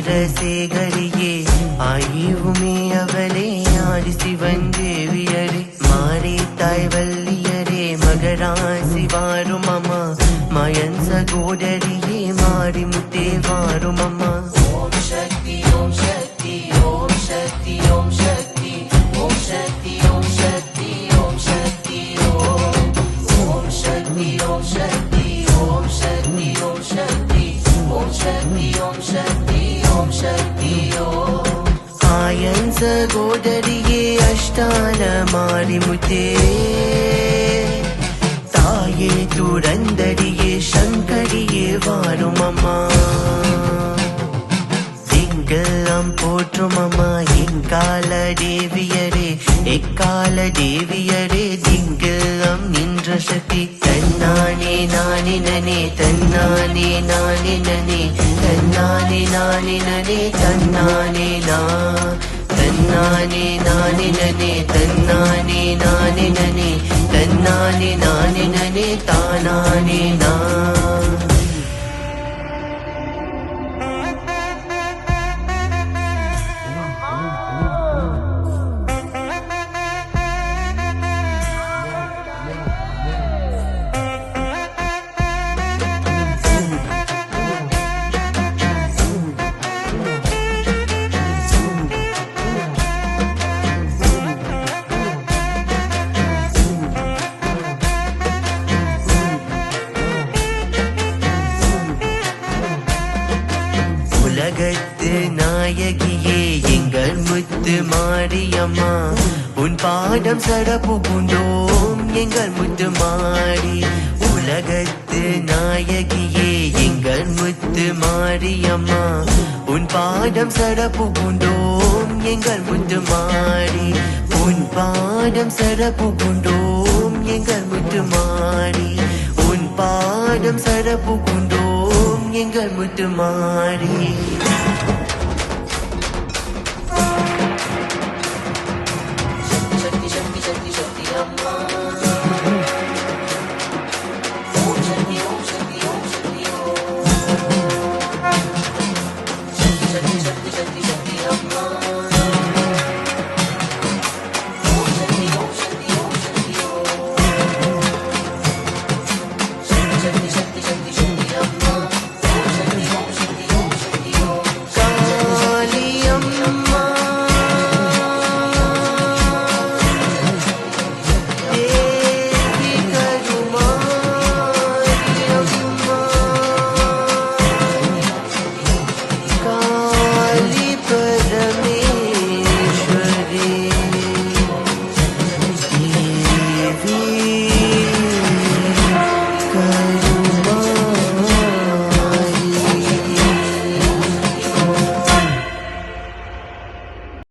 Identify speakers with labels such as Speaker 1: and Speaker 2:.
Speaker 1: வீரசேகரியே ஆயுமே அவளே ஆடி சிவன் தேவியரே மாறி தாய் வல்லியரே மகராசி வாரும் அம்மா மயன் சகோதரியே மாறி முத்தே வாரும் அம்மா ஓம் சக்தி ஓம் சக்தி ஓம் சக்தி ஓம் சக்தி ஓம் சக்தி ஓம் சக்தி ஓம் சக்தி ஓம் சக்தி ஓம் சக்தி ஓம் சக்தி ஓம் சக்தி ஓம் சக்தி ஓம் சக்தி ஓம் சக்தி ஆயன் சகோதரியே அஷ்டான மாரிமுத்தே தாயே துரந்தடியே சங்கரியே வாரும் அம்மா திங்கெல்லாம் போற்றும் அம்மா எங்கால தேவியரே எக்கால தேவியரே திங்கெல்லாம் நின்ற சக்தி தன்னானே நானினனே தன்னானே நானினனே தன்னானே நானினனே தன்னானே தன்னானே நானினனே தன்னானே நானினனே தன்னானே நானினனே தானானே உலகத்து நாயகியே எங்கள் முத்து மாரியம்மா உன் பாடம் சடப்பு புண்டோம் எங்கள் முத்து மாறி உலகத்து நாயகியே எங்கள் முத்து மாரியம்மா உன் பாடம் சடப்பு புண்டோம் எங்கள் முத்து மாறி உன் பாடம் சடப்பு புண்டோம் எங்கள் முத்து மாறி உன் பாடம் சடப்பு புண்டோம் எங்கள் முத்து மாறி